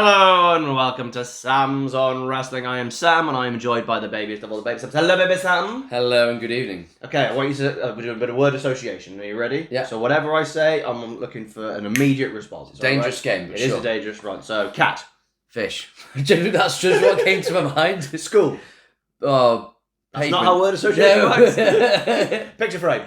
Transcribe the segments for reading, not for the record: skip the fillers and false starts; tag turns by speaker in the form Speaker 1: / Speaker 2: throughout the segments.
Speaker 1: Hello and welcome to Sam's on Wrestling. I am Sam and I am joined by the babiest of all the babies. Hello, baby Sam.
Speaker 2: Hello and good evening.
Speaker 1: Okay, I want you to we're doing a bit of word association. Are you ready?
Speaker 2: Yeah.
Speaker 1: So whatever I say, I'm looking for an immediate response.
Speaker 2: Dangerous game.
Speaker 1: It is a dangerous run. So cat,
Speaker 2: Fish. That's just what came to my mind.
Speaker 1: school.
Speaker 2: Oh,
Speaker 1: That's
Speaker 2: pavement.
Speaker 1: not how word association works.
Speaker 2: No.
Speaker 1: Picture frame.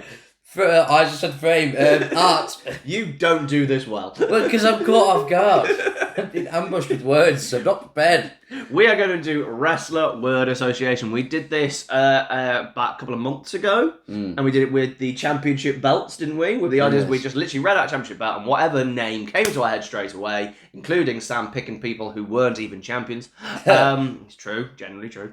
Speaker 2: I just said frame. Art.
Speaker 1: You don't do this well.
Speaker 2: Well, because I'm caught off guard. I've been ambushed with words, so I'm not prepared.
Speaker 1: We are going to do wrestler word association. We did this about a couple of months ago, and we did it with the championship belts, didn't we? With the ideas, we just literally read out championship belt, and whatever name came to our head straight away, including Sam picking people who weren't even champions. It's true, generally true.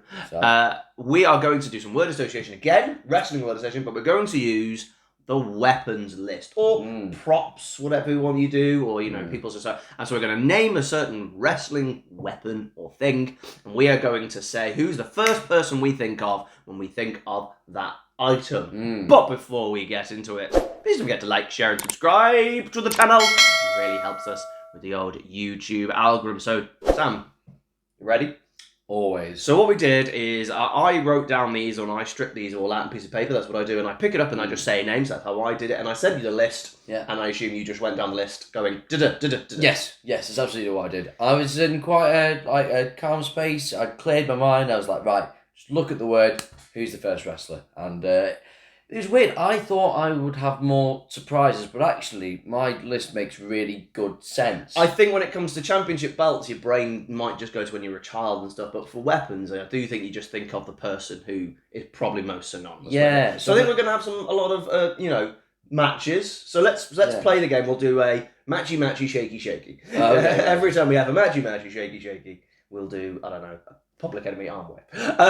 Speaker 1: We are going to do some word association again, wrestling word association, but we're going to use the weapons list or props, whatever one you do, or people's society. And so we're going to name a certain wrestling weapon or thing, and we are going to say who's the first person we think of when we think of that item. But before we get into it, please don't forget to like, share, and subscribe to the channel. It really helps us with the old YouTube algorithm. So, Sam, you ready?
Speaker 2: Always.
Speaker 1: So what we did is I wrote down these, and I stripped these all out on a piece of paper. That's what I do, and I pick it up and I just say names. That's how I did it, and I sent you the list.
Speaker 2: Yeah.
Speaker 1: And I assume you just went down the list going da-da.
Speaker 2: Yes, that's absolutely what I did. I was in quite a calm space. I cleared my mind. I was like, right, just look at the word. Who's the first wrestler? And it was weird. I thought I would have more surprises, but actually, my list makes really good sense.
Speaker 1: I think when it comes to championship belts, your brain might just go to when you were a child and stuff. But for weapons, I do think you just think of the person who is probably most synonymous.
Speaker 2: Yeah.
Speaker 1: With it. So I think we're going to have a lot of matches. So let's play the game. We'll do a matchy, shaky.
Speaker 2: Okay.
Speaker 1: Every time we have a matchy, shaky, we'll do, I don't know, a Public Enemy arm whip.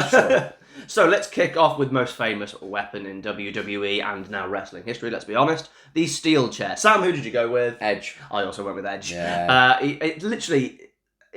Speaker 2: Sure.
Speaker 1: So let's kick off with most famous weapon in WWE and now wrestling history, let's be honest. The steel chair. Sam, who did you go with?
Speaker 2: Edge.
Speaker 1: I also went with Edge.
Speaker 2: Yeah.
Speaker 1: It literally,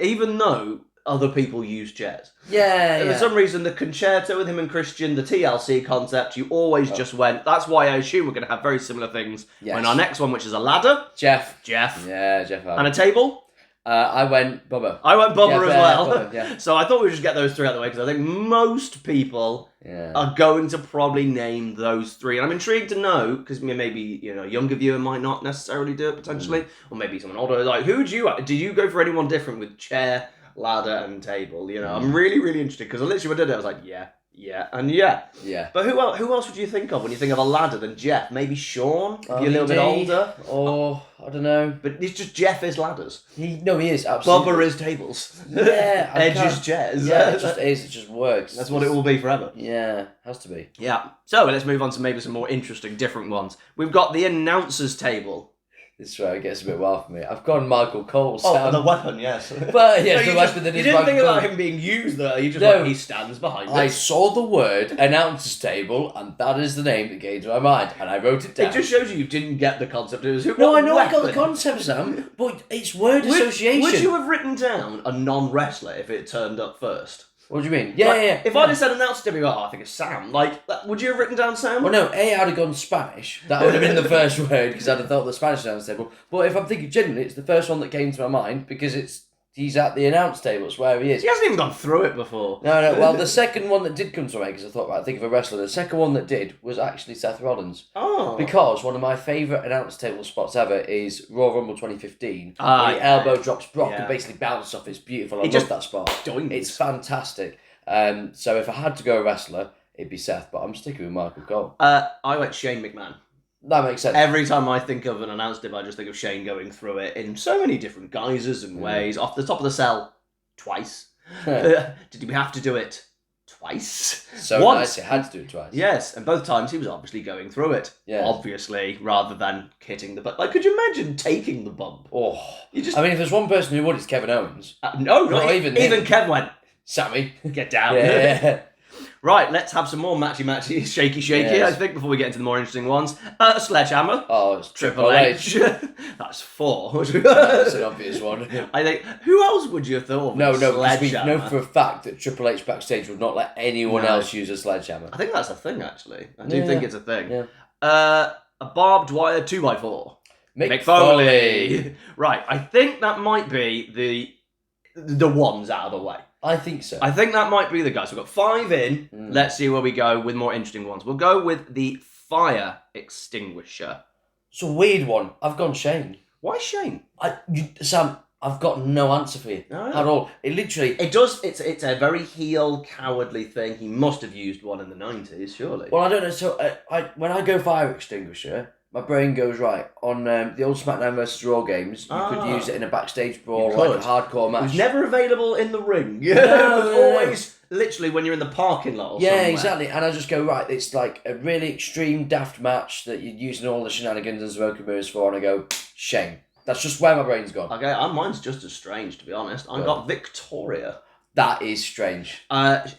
Speaker 1: even though other people use chairs.
Speaker 2: Yeah.
Speaker 1: For some reason, the concerto with him and Christian, the TLC concept, you always just went, that's why I assume we're going to have very similar things when our next one, which is a ladder.
Speaker 2: Jeff.
Speaker 1: Yeah,
Speaker 2: Jeff.
Speaker 1: And a table.
Speaker 2: I went Bubba.
Speaker 1: I went Bubba as well.
Speaker 2: Bubba, yeah.
Speaker 1: So I thought we'd just get those three out of the way, because I think most people are going to probably name those three. And I'm intrigued to know, because maybe a younger viewer might not necessarily do it potentially, or maybe someone older. Like, did you go for anyone different with chair, ladder, and table? I'm really, really interested, because literally when I did it, I was like, yeah. But who else would you think of when you think of a ladder than Jeff? Maybe Sean, if you're a little bit older.
Speaker 2: Or, I don't know.
Speaker 1: But it's just Jeff is ladders.
Speaker 2: He is, absolutely.
Speaker 1: Bubba is tables.
Speaker 2: Yeah.
Speaker 1: Edge is chairs.
Speaker 2: Yeah, it just is. It just works.
Speaker 1: That's what it will be forever.
Speaker 2: Yeah, has to be.
Speaker 1: Yeah. So let's move on to maybe some more interesting, different ones. We've got the announcer's table.
Speaker 2: This is where it gets a bit wild for me. I've gone Michael Cole.
Speaker 1: Oh, the weapon, yes.
Speaker 2: But yes, the weapon that
Speaker 1: you
Speaker 2: is
Speaker 1: didn't
Speaker 2: Michael
Speaker 1: think about
Speaker 2: Cole.
Speaker 1: him being used though. You just he stands behind it.
Speaker 2: I saw the word announcer's table, and that is the name that came to my mind, and I wrote it down.
Speaker 1: It just shows you didn't get the concept. It was
Speaker 2: No, I know I got the concept, Sam, but it's word association.
Speaker 1: Would you have written down a non-wrestler if it turned up first?
Speaker 2: What do you mean? Yeah.
Speaker 1: If I'd have said announcer to me, I think it's Sam. Like, would you have written down Sam?
Speaker 2: Well, no, I'd have gone Spanish. That would have been the first word, because I'd have thought the Spanish announce table. But if I'm thinking genuinely, it's the first one that came to my mind, because he's at the announce table. It's where he is.
Speaker 1: He hasn't even gone through it before.
Speaker 2: No. Well, the second one that did come to my mind, because I thought, right, think of a wrestler. The second one that did was actually Seth Rollins.
Speaker 1: Oh.
Speaker 2: Because one of my favourite announce table spots ever is Royal Rumble 2015. Where the elbow drops Brock and basically bounces off. It's beautiful. I love that spot. It's fantastic. So if I had to go a wrestler, it'd be Seth, but I'm sticking with Michael Cole.
Speaker 1: I went Shane McMahon.
Speaker 2: That makes sense.
Speaker 1: Every time I think of an announced table, I just think of Shane going through it in so many different guises and ways. Off the top of the cell, twice. Did we have to do it twice?
Speaker 2: So
Speaker 1: once.
Speaker 2: Nice, it had to do it twice.
Speaker 1: Yes, and both times he was obviously going through it.
Speaker 2: Yes.
Speaker 1: Obviously, rather than hitting the bump. Like, could you imagine taking the bump?
Speaker 2: Oh, I mean, if there's one person who would, it's Kevin Owens.
Speaker 1: No, not even Kev went,
Speaker 2: Sammy,
Speaker 1: get down.
Speaker 2: Yeah.
Speaker 1: Right, let's have some more matchy, shaky,
Speaker 2: yes.
Speaker 1: I think, before we get into the more interesting ones. Sledgehammer.
Speaker 2: Oh, it's
Speaker 1: Triple H. That's 4.
Speaker 2: That's an obvious one.
Speaker 1: I think, who else would you have thought of?
Speaker 2: No, we
Speaker 1: Sledgehammer?
Speaker 2: know for a fact that Triple H backstage would not let anyone else use a sledgehammer.
Speaker 1: I think that's a thing, actually. I do think it's a thing.
Speaker 2: Yeah.
Speaker 1: A barbed wire 2x4.
Speaker 2: Mick
Speaker 1: Foley. Right, I think that might be the the ones out of the way.
Speaker 2: I think so.
Speaker 1: I think that might be the guys. We've got 5 in. Let's see where we go with more interesting ones. We'll go with the fire extinguisher.
Speaker 2: It's a weird one. I've gone Shane.
Speaker 1: Why Shane?
Speaker 2: Sam, I've got no answer for you at all. It literally...
Speaker 1: It does... It's a very heel, cowardly thing. He must have used one in the 90s, surely.
Speaker 2: Well, I don't know. So when I go fire extinguisher, my brain goes, right, on the old SmackDown vs. Raw games, you could use it in a backstage brawl, like a hardcore match.
Speaker 1: It was never available in the ring. It was always literally when you're in the parking lot or somewhere.
Speaker 2: Exactly. And I just go, right, it's like a really extreme daft match that you're using all the shenanigans and smoke and mirrors for, and I go, Shane. That's just where my brain's gone.
Speaker 1: Okay, mine's just as strange, to be honest. I got Victoria.
Speaker 2: That is strange.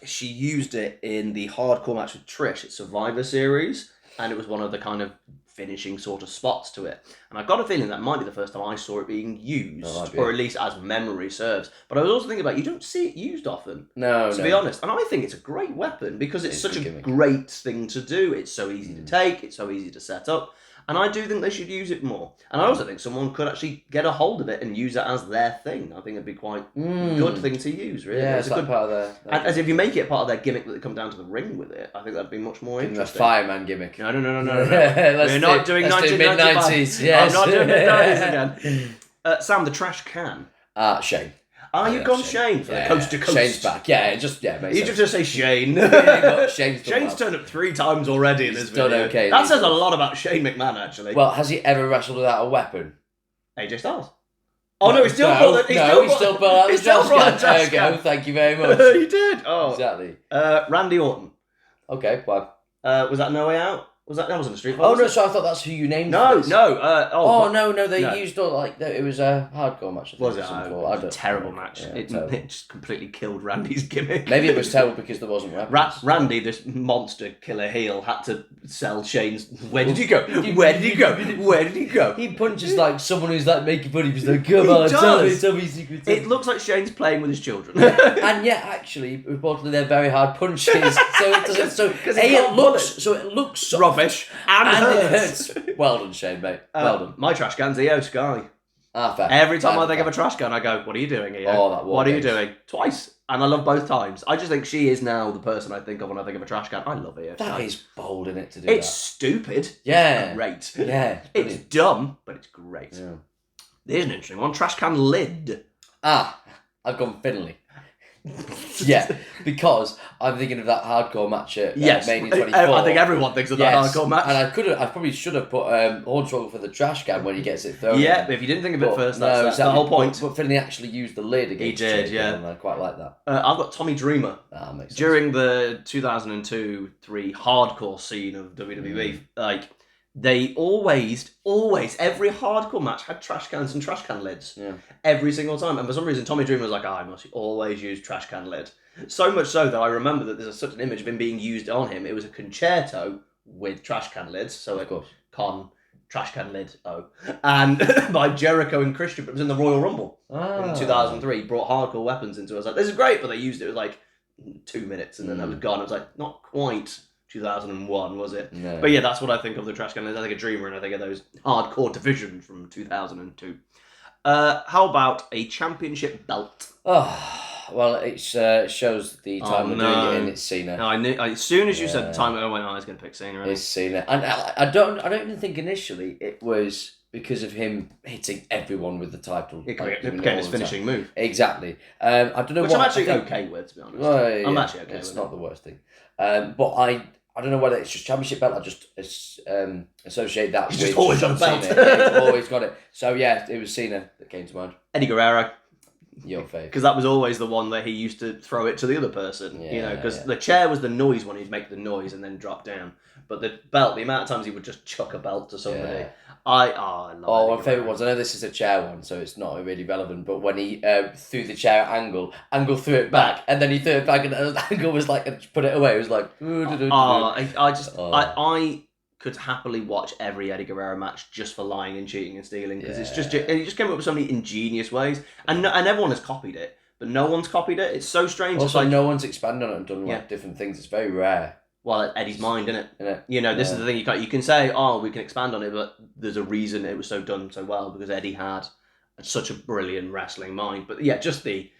Speaker 1: She used it in the hardcore match with Trish at Survivor Series, and it was one of the kind of finishing sort of spots to it. And I've got a feeling that might be the first time I saw it being used, or at least as memory serves. But I was also thinking about, you don't see it used often, to be honest. And I think it's a great weapon because it's such a great thing to do. It's so easy to take, it's so easy to set up. And I do think they should use it more. And I also think someone could actually get a hold of it and use it as their thing. I think it'd be quite a good thing to use, really.
Speaker 2: Yeah, it's a good part of their...
Speaker 1: As if you make it part of their gimmick that they come down to the ring with it, I think that'd be much more interesting.
Speaker 2: The fireman gimmick.
Speaker 1: No. We're not doing 1990s.
Speaker 2: Yes.
Speaker 1: I'm not doing mid-90s again. Sam, the trash can.
Speaker 2: Shane.
Speaker 1: You've gone Shane for the coast to coast.
Speaker 2: Shane's back.
Speaker 1: You just say Shane. Shane's turned up 3 times already in this video.
Speaker 2: Done okay.
Speaker 1: That says a lot about Shane McMahon, actually.
Speaker 2: Well, has he ever wrestled without a weapon?
Speaker 1: AJ Styles. Oh no, he still pulled it.
Speaker 2: He still pulled out the trash can. There we go. Thank you very much.
Speaker 1: He did. Oh,
Speaker 2: exactly.
Speaker 1: Randy Orton.
Speaker 2: Okay, well.
Speaker 1: Was that No Way Out? That wasn't a street fight?
Speaker 2: Oh no, so I thought that's who you named.
Speaker 1: No.
Speaker 2: They used all it was a hardcore match.
Speaker 1: Was it? Terrible match.
Speaker 2: Yeah,
Speaker 1: it just completely killed Randy's gimmick.
Speaker 2: Maybe it was terrible because there wasn't weapons.
Speaker 1: Randy, this monster killer heel, had to sell Shane's. Where did he go? Where did he go? Where did he go?
Speaker 2: He punches like someone who's like making fun. He's like, come on, tell me secrets.
Speaker 1: It looks like Shane's playing with his children.
Speaker 2: And yet, actually, reportedly, they're very hard punches. So it doesn't. So it looks
Speaker 1: rubbish and hurts.
Speaker 2: Well done, Shane, mate. Well done.
Speaker 1: My trash can's EO Sky.
Speaker 2: Fair.
Speaker 1: Every time I think of a trash can, I go, "What are you doing, EO? What are you doing?" Twice, and I love both times. I just think she is now the person I think of when I think of a trash can. I love EO Sky.
Speaker 2: That is bold in it to do.
Speaker 1: It's stupid.
Speaker 2: Yeah.
Speaker 1: It's great.
Speaker 2: Yeah.
Speaker 1: It's dumb, but it's great.
Speaker 2: Yeah.
Speaker 1: There's an interesting one. Trash can lid.
Speaker 2: I've gone Finley. Yeah, because I'm thinking of that hardcore match at Mania 24.
Speaker 1: I think everyone thinks of that hardcore match.
Speaker 2: And I probably should have put Hornswoggle for the trash can when he gets it thrown.
Speaker 1: Yeah, but if you didn't think of it first, that's the whole point.
Speaker 2: But Finley actually used the lid against
Speaker 1: He did,
Speaker 2: and I quite like that.
Speaker 1: I've got Tommy Dreamer.
Speaker 2: Makes sense.
Speaker 1: During the 2002-3 hardcore scene of WWE, like, they always, every hardcore match had trash cans and trash can lids.
Speaker 2: Yeah.
Speaker 1: Every single time. And for some reason, Tommy Dreamer was like, I must always use trash can lid. So much so that I remember that there's such an image of him being used on him. It was a concerto with trash can lids. So, of course, trash can lid, and by Jericho and Christian, but it was in the Royal Rumble in 2003. Brought hardcore weapons into it. I was like, this is great, but they used it. It was like 2 minutes, and then that was gone. It was like, not quite 2001, was it?
Speaker 2: No.
Speaker 1: But yeah, that's what I think of the trash can. I think of Dreamer, and I think of those hardcore division from 2002. How about a championship belt?
Speaker 2: Well, it shows the time we're doing it in. It's Cena.
Speaker 1: No, I knew as soon as you said the time, I went, I was going to pick Cena.
Speaker 2: It's Cena, and I don't even think initially it was because of him hitting everyone with the title.
Speaker 1: It became his finishing move.
Speaker 2: Exactly. I don't know.
Speaker 1: Which I'm actually okay with, to be honest. I'm actually okay with it.
Speaker 2: It's not the worst thing. But I don't know whether it's just championship belt. I just associate that with
Speaker 1: just always got a belt.
Speaker 2: Cena. He's always got it. So yeah, it was Cena that came to mind.
Speaker 1: Eddie Guerrero.
Speaker 2: Your favourite.
Speaker 1: Because that was always the one that he used to throw it to the other person. Because the chair was the noise when he'd make the noise and then drop down. But the belt, the amount of times he would just chuck a belt to somebody.
Speaker 2: Yeah.
Speaker 1: I love
Speaker 2: my favourite ones. I know this is a chair one, so it's not really relevant. But when he threw the chair at Angle threw it back, and then he threw it back, and Angle was like, put it away. It was like,
Speaker 1: I could happily watch every Eddie Guerrero match just for lying and cheating and stealing because he just came up with so many ingenious ways, and everyone has copied it, but no one's copied it. It's so strange.
Speaker 2: Also, no one's expanded on it and done different things. It's very rare.
Speaker 1: Well, Eddie's mind, isn't it? This is the thing. You can say, we can expand on it, but there's a reason it was done so well because Eddie had such a brilliant wrestling mind. But yeah, just the...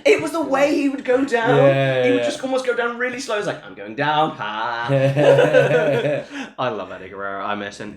Speaker 1: It was the way he would go down.
Speaker 2: Yeah,
Speaker 1: he would just almost go down really slow. He's like, I'm going down. Ha. I love Eddie Guerrero. I miss him.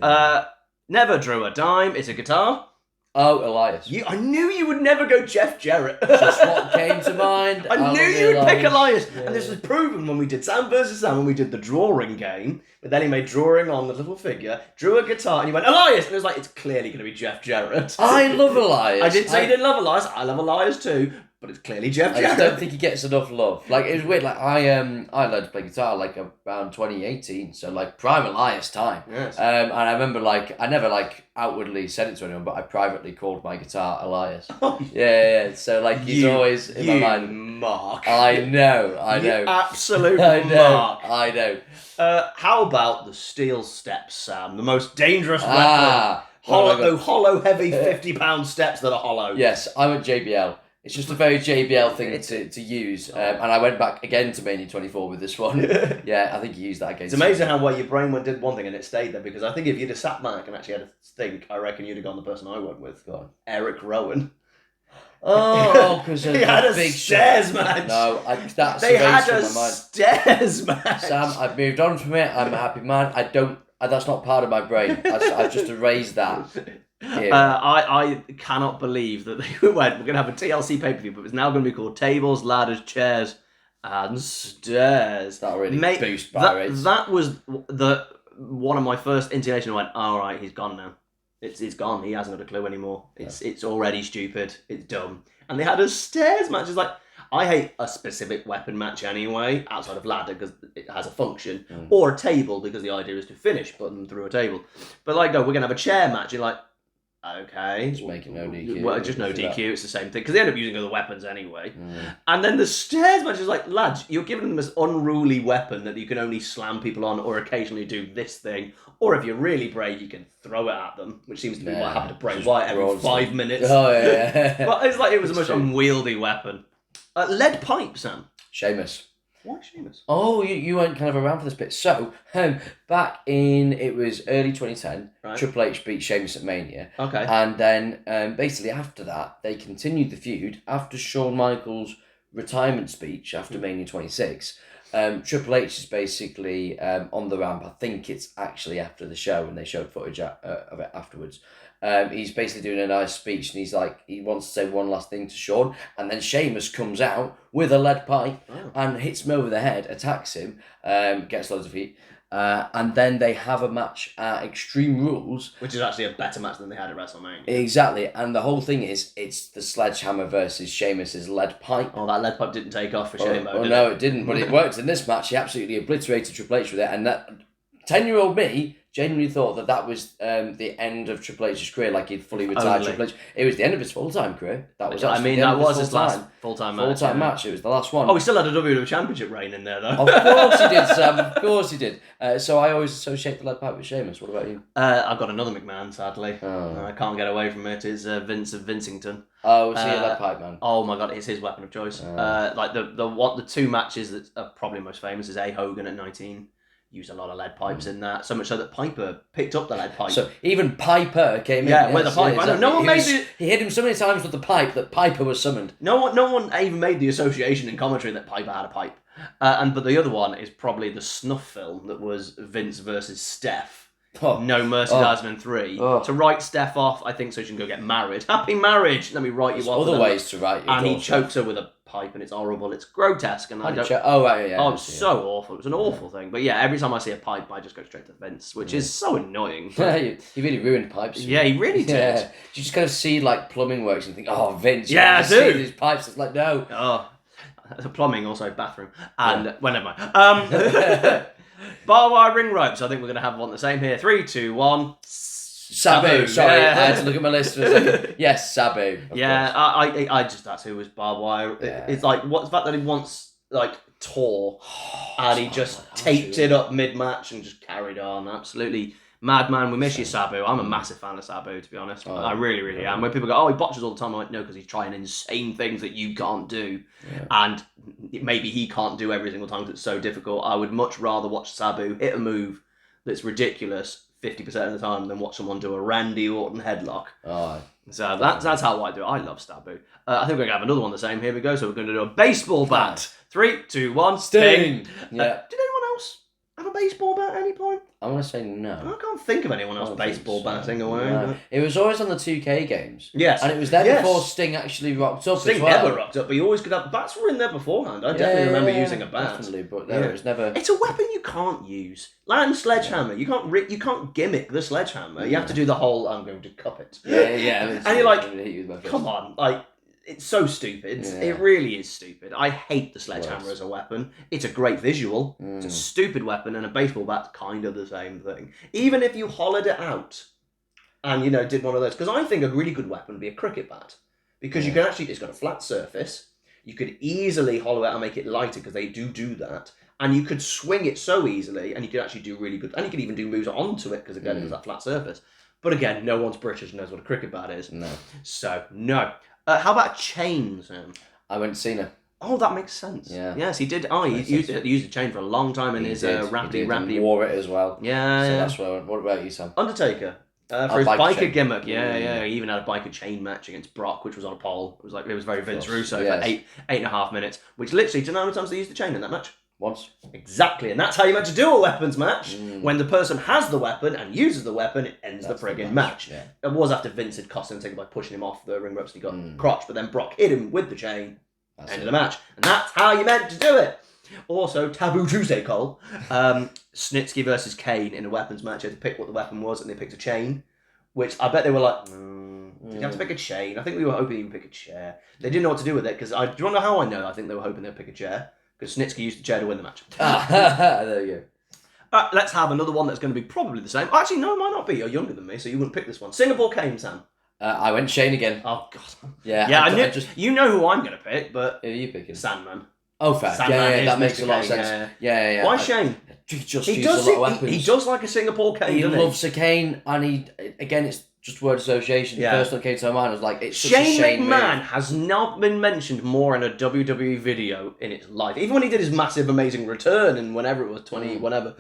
Speaker 1: Never drew a dime. It's a guitar.
Speaker 2: Oh, Elias.
Speaker 1: I knew you would never go Jeff Jarrett.
Speaker 2: Just what came to mind.
Speaker 1: I knew you would pick Elias.
Speaker 2: Yeah.
Speaker 1: And this was proven when we did Sam vs. Sam, when we did the drawing game. But then he made drawing on the little figure, drew a guitar, and he went, Elias! And it was like, it's clearly going to be Jeff Jarrett.
Speaker 2: I love Elias.
Speaker 1: I didn't say you didn't love Elias. I love Elias too. But it's clearly Jeff
Speaker 2: I
Speaker 1: Jarrett.
Speaker 2: just don't think he gets enough love. Like, it was weird. Like, I learned to play guitar like around 2018, so like prime Elias time.
Speaker 1: Yes.
Speaker 2: And I remember like I never like outwardly said it to anyone, but I privately called my guitar Elias. Yeah. So like he's always in my mind.
Speaker 1: Mark.
Speaker 2: I know.
Speaker 1: You absolute
Speaker 2: I know.
Speaker 1: mark.
Speaker 2: I know.
Speaker 1: How about the steel steps, Sam? The most dangerous weapon.
Speaker 2: Hollow,
Speaker 1: Hollow, heavy 50-pound steps that are hollow.
Speaker 2: Yes, I went JBL. It's just a very JBL thing to use. And I went back again to Mania 24 with this one. Yeah, I think you used that against
Speaker 1: It's amazing how well your brain did one thing and it stayed there, because I think if you'd have sat back and actually had to think, I reckon you'd have gone the person I went with.
Speaker 2: Go on.
Speaker 1: Eric Rowan.
Speaker 2: Oh, because
Speaker 1: he had a
Speaker 2: big
Speaker 1: stairs match.
Speaker 2: No, that's
Speaker 1: they had
Speaker 2: from
Speaker 1: a
Speaker 2: my mind.
Speaker 1: stairs match.
Speaker 2: Sam, I've moved on from it. I'm a happy man. That's not part of my brain. I've just erased that.
Speaker 1: I cannot believe that they went, we're going to have a TLC pay-per-view, but it's now going to be called Tables, Ladders, Chairs, and Stairs.
Speaker 2: That'll really boost buy rates.
Speaker 1: That was one of my first intonation. I went, all right, he's gone now. It's gone. He hasn't got a clue anymore. It's already stupid. It's dumb. And they had a stairs match. It's like, I hate a specific weapon match anyway, outside of ladder, because it has a function, or a table, because the idea is to finish button through a table. But like, we're going to have a chair match. You're like, okay.
Speaker 2: Just make it no DQ.
Speaker 1: Well, just no DQ, it's the same thing. Because they end up using other weapons anyway. And then the stairs match is like, lads, you're giving them this unruly weapon that you can only slam people on or occasionally do this thing. Or if you're really brave, you can throw it at them, which seems to be what happened to Bray Wyatt every 5 minutes.
Speaker 2: Oh, yeah.
Speaker 1: But it's like, it was the most unwieldy weapon. Lead pipe, Sam.
Speaker 2: Sheamus.
Speaker 1: Why Sheamus?
Speaker 2: Oh, you weren't kind of around for this bit. So, back in, it was early 2010,
Speaker 1: right.
Speaker 2: Triple H beat Sheamus at Mania.
Speaker 1: Okay.
Speaker 2: And then, basically after that, they continued the feud after Shawn Michaels' retirement speech after Mania 26. Triple H is basically on the ramp. I think it's actually after the show, and they showed footage of it afterwards. He's basically doing a nice speech, and he's like, he wants to say one last thing to Shawn, and then Sheamus comes out with a lead pipe and hits him over the head, attacks him, gets loads of heat, and then they have a match at Extreme Rules,
Speaker 1: which is actually a better match than they had at WrestleMania.
Speaker 2: Exactly, and the whole thing is, it's the Sledgehammer versus Sheamus's lead pipe.
Speaker 1: Oh, that lead pipe didn't take off for Sheamus.
Speaker 2: Oh, no, it didn't, but it worked in this match. He absolutely obliterated Triple H with it, and that 10-year-old me genuinely thought that was the end of Triple H's career, like he'd fully retired Triple H. It was the end of his full-time career. That was
Speaker 1: his last full-time match.
Speaker 2: Full-time match. It was the last one.
Speaker 1: Oh, he still had a WWE Championship reign in there, though.
Speaker 2: Of course he did, Sam. Of course he did. So I always associate the lead pipe with Sheamus. What about you?
Speaker 1: I've got another McMahon, sadly. I can't get away from it. It's Vince of Vincington.
Speaker 2: Oh, is he a lead pipe man?
Speaker 1: Oh my God, it's his weapon of choice. Like the two matches that are probably most famous is A. Hogan at 19. Used a lot of lead pipes in that, so much so that Piper picked up the lead pipe.
Speaker 2: So even Piper came in.
Speaker 1: Yeah, with the pipe.
Speaker 2: Exactly.
Speaker 1: No one made it.
Speaker 2: He hit him so many times with the pipe that Piper was summoned.
Speaker 1: No one even made the association in commentary that Piper had a pipe. But the other one is probably the snuff film that was Vince versus Steph. No Mercy 2003. To write Steph off, I think, so she can go get married. Happy marriage! Let me write you off.
Speaker 2: Other ways to write you.
Speaker 1: And he chokes her with a pipe, and it's horrible. It's grotesque, and I don't.
Speaker 2: Yeah.
Speaker 1: It's so awful. It was an awful thing. But yeah, every time I see a pipe, I just go straight to Vince, which is so annoying.
Speaker 2: Yeah, he really ruined pipes.
Speaker 1: Yeah, he really did.
Speaker 2: Yeah. You just kind of see like plumbing works and think, oh, Vince.
Speaker 1: Yeah, I do.
Speaker 2: See these pipes. It's like no.
Speaker 1: Oh, plumbing, also bathroom, and well, never mind. Barbed wire ring ropes. I think we're going to have one the same here. 3, 2, 1.
Speaker 2: Sabu. Sorry, I had to look at my list for a second. Yes, Sabu.
Speaker 1: Yeah, I just, that's who was barbed wire. Yeah. It's like, what's the fact that he once tore and he just taped it up mid-match and just carried on. Absolutely madman. We miss you, Sabu. I'm a massive fan of Sabu, to be honest. I really, really am. When people go, oh, he botches all the time, I'm like, no, because he's trying insane things that you can't do. Yeah. And maybe he can't do every single time because it's so difficult. I would much rather watch Sabu hit a move that's ridiculous, 50% of the time than watch someone do a Randy Orton headlock.
Speaker 2: Oh,
Speaker 1: so that's how I do it. I love Staboo. I think we're going to have another one the same. Here we go. So we're going to do a baseball bat. 3, 2, 1,
Speaker 2: Sting.
Speaker 1: Yeah. Did anyone else have a baseball bat at any point?
Speaker 2: I'm going to say no.
Speaker 1: I can't think of anyone else baseball batting away.
Speaker 2: No. It was always on the 2K games.
Speaker 1: Yes.
Speaker 2: And it was there before Sting actually rocked up.
Speaker 1: Sting never rocked up, but you always could have... Bats were in there beforehand. I definitely remember using a bat.
Speaker 2: Definitely, but it was never...
Speaker 1: It's a weapon you can't use. Like Sledgehammer, you can't gimmick the Sledgehammer. You have to do the whole, I'm going to cup it.
Speaker 2: Yeah.
Speaker 1: And you're like, come on, like... It's so stupid.
Speaker 2: Yeah.
Speaker 1: It really is stupid. I hate the Sledgehammer as a weapon. It's a great visual. It's a stupid weapon, and a baseball bat's kind of the same thing. Even if you hollowed it out and, did one of those. Because I think a really good weapon would be a cricket bat. Because you can actually, it's got a flat surface. You could easily hollow it and make it lighter, because they do that. And you could swing it so easily, and you could actually do really good. And you could even do moves onto it, because again, it's that flat surface. But again, no one's British and knows what a cricket bat is.
Speaker 2: No.
Speaker 1: So, no. How about chains?
Speaker 2: I went Cena.
Speaker 1: Oh, that makes sense.
Speaker 2: Yeah.
Speaker 1: Yes, he did. Oh, he used a chain for a long time in his rapidly.
Speaker 2: He wore it as well.
Speaker 1: Yeah,
Speaker 2: so that's where. What about you, Sam?
Speaker 1: Undertaker. For his biker gimmick. Yeah. He even had a biker chain match against Brock, which was on a pole. It was very Vince Russo for 8.5 minutes. Which literally, do you know how many times they used the chain in that match?
Speaker 2: Once.
Speaker 1: Exactly, and that's how you meant to do a weapons match. When the person has the weapon and uses the weapon, it ends the friggin' match.
Speaker 2: Yeah.
Speaker 1: It was after Vince had cost Undertaker by pushing him off the ring ropes and he got crotch, but then Brock hit him with the chain, ended the match. And that's how you meant to do it. Also, Taboo Tuesday, Cole. Snitsky versus Kane in a weapons match. You had to pick what the weapon was, and they picked a chain, which I bet they were like, did you have to pick a chain? I think we were hoping you would pick a chair. They didn't know what to do with it, because do you want to know how I know? I think they were hoping they'd pick a chair. Because Snitsky used the chair to win the match.
Speaker 2: There you
Speaker 1: go. Let's have another one that's going to be probably the same. Actually, no, it might not be. You're younger than me, so you wouldn't pick this one. Singapore Cane, Sam.
Speaker 2: I went Shane again.
Speaker 1: Oh, God.
Speaker 2: Yeah,
Speaker 1: I knew, you know who I'm going to pick, but...
Speaker 2: Who are you picking?
Speaker 1: Sandman.
Speaker 2: Oh, fair.
Speaker 1: Sandman
Speaker 2: that makes a lot of sense. Yeah.
Speaker 1: Why Shane?
Speaker 2: He just uses a lot of weapons.
Speaker 1: He does like a Singapore Cane,
Speaker 2: He loves a cane, and again, it's just word association. The first one came to my mind. I was like, it's such a Shane
Speaker 1: McMahon
Speaker 2: move.
Speaker 1: has not been mentioned more in a WWE video in its life. Even when he did his massive, amazing return in whenever it was, 20, whatever,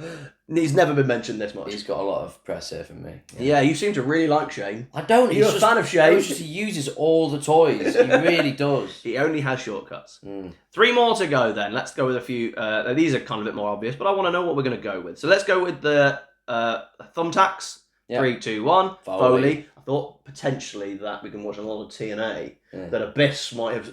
Speaker 1: he's never been mentioned this much.
Speaker 2: He's got a lot of press here from me.
Speaker 1: Yeah, you seem to really like Shane.
Speaker 2: I don't.
Speaker 1: You're a fan of Shane.
Speaker 2: He uses all the toys. He really does.
Speaker 1: He only has shortcuts. 3 more to go then. Let's go with a few. These are kind of a bit more obvious, but I want to know what we're going to go with. So let's go with the thumbtacks. Yep. 3, 2, 1. Foley. I thought potentially that we can watch a lot of TNA. That Abyss might have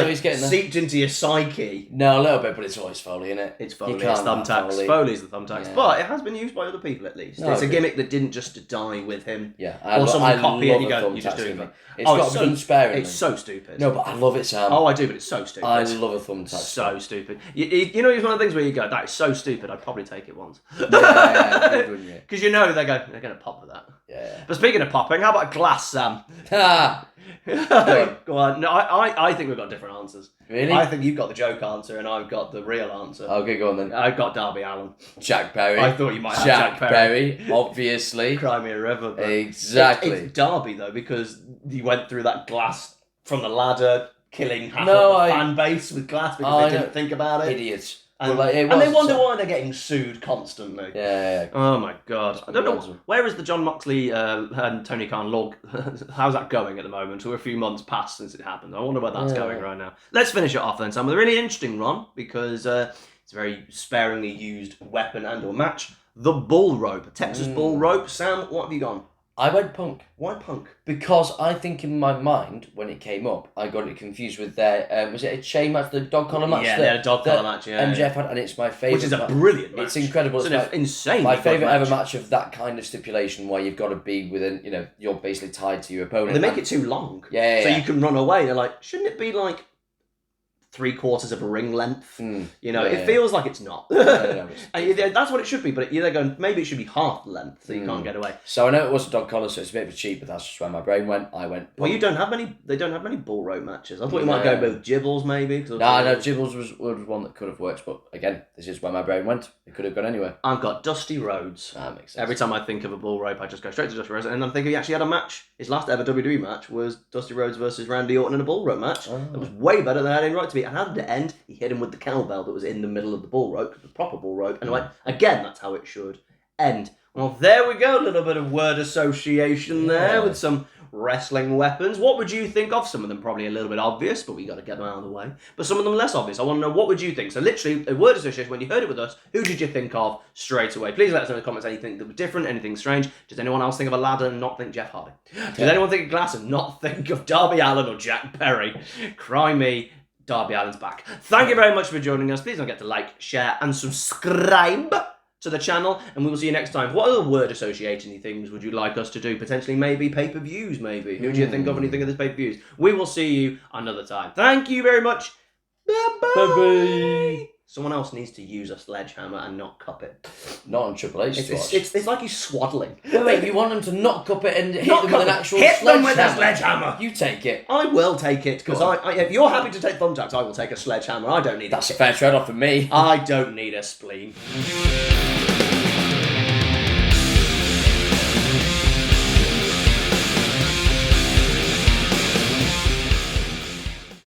Speaker 2: he's getting
Speaker 1: seeped into your psyche.
Speaker 2: No, a little bit, but it's always Foley, isn't it?
Speaker 1: It's Foley. It's thumbtacks. Foley's the thumbtacks, but it has been used by other people at least. It's a gimmick that didn't just die with him.
Speaker 2: Yeah,
Speaker 1: or someone copy it and you just do it.
Speaker 2: It's got a gun sparingly.
Speaker 1: It's so stupid.
Speaker 2: No, but I love it, Sam.
Speaker 1: Oh, I do, but it's so stupid.
Speaker 2: I love a thumbtack.
Speaker 1: So stupid. You know, it's one of the things where you go, that is so stupid. I'd probably take it once.
Speaker 2: Yeah,
Speaker 1: because you know they're going to pop with that.
Speaker 2: Yeah.
Speaker 1: But speaking of popping, how about glass, Sam? Go on. No, I think we've got different answers.
Speaker 2: Really?
Speaker 1: I think you've got the joke answer and I've got the real answer.
Speaker 2: Okay, go on then.
Speaker 1: I've got Darby Allin.
Speaker 2: Jack Perry.
Speaker 1: I thought you might have Jack Perry.
Speaker 2: Obviously.
Speaker 1: Cry me a river. But
Speaker 2: exactly.
Speaker 1: It's Darby though, because he went through that glass from the ladder, killing half of the fan base with glass because they didn't think about it.
Speaker 2: Idiots.
Speaker 1: And they wonder why they're getting sued constantly.
Speaker 2: Yeah.
Speaker 1: Oh my God. I don't know. Where is the John Moxley and Tony Khan log? How's that going at the moment? We're a few months past since it happened. I wonder where that's going right now. Let's finish it off then, Sam, with a really interesting one because it's a very sparingly used weapon and or match. The bull rope. Texas bull rope. Sam, what have you gone?
Speaker 2: I went Punk.
Speaker 1: Why Punk?
Speaker 2: Because I think in my mind, when it came up, I got it confused with their, was it a chain match, the dog collar match?
Speaker 1: Yeah, they had a dog collar match, yeah.
Speaker 2: MJF had, and it's my favourite.
Speaker 1: Which is a brilliant match.
Speaker 2: It's incredible.
Speaker 1: It's insane.
Speaker 2: My favourite ever match of that kind of stipulation where you've got to be within, you're basically tied to your opponent.
Speaker 1: They make it too long.
Speaker 2: Yeah.
Speaker 1: So you can run away. They're like, shouldn't it be like 3/4 of a ring length? It feels like it's not. That's what it should be, but they're going, maybe it should be half the length so you can't get away.
Speaker 2: So I know it was a dog collar, so it's a bit of a cheat, but that's just where my brain went. I went Punk.
Speaker 1: Well, they don't have many bull rope matches. I thought you might go with Gibbles maybe.
Speaker 2: No, Gibbles was one that could have worked, but again, this is where my brain went. It could have gone anywhere.
Speaker 1: I've got Dusty Rhodes.
Speaker 2: That makes sense.
Speaker 1: Every time I think of a bull rope, I just go straight to Dusty Rhodes, and I'm thinking he actually had a match. His last ever WWE match was Dusty Rhodes versus Randy Orton in a bull rope match. It was way better than I had any right to be. And how did it end? He hit him with the cowbell that was in the middle of the bull rope, the proper bull rope, and again, that's how it should end. Well, there we go. A little bit of word association there with some wrestling weapons. What would you think of? Some of them probably a little bit obvious, but we got to get them out of the way. But some of them less obvious. I want to know, what would you think? So literally, a word association, when you heard it with us, who did you think of straight away? Please let us know in the comments anything that was different, anything strange. Does anyone else think of Aladdin and not think Jeff Hardy? Does anyone think of Glass and not think of Darby Allin or Jack Perry? Cry me, Darby Allin's back. Thank you very much for joining us. Please don't forget to like, share, and subscribe to the channel, and we will see you next time. What other word association things would you like us to do? Potentially, maybe pay-per-views, maybe. Who do you think of when you think of this pay-per-views? We will see you another time. Thank you very much. Bye-bye.
Speaker 2: Bye-bye.
Speaker 1: Someone else needs to use a sledgehammer and not cup it.
Speaker 2: Not on Triple H.
Speaker 1: It's like he's swaddling.
Speaker 2: Wait, you want them to not cup it and hit them with an actual
Speaker 1: hit
Speaker 2: sledgehammer?
Speaker 1: them with a sledgehammer.
Speaker 2: You take it.
Speaker 1: I will take it, because if you're happy to take thumbtacks, I will take a sledgehammer. I don't need
Speaker 2: That's a fair trade-off for me.
Speaker 1: I don't need a spleen.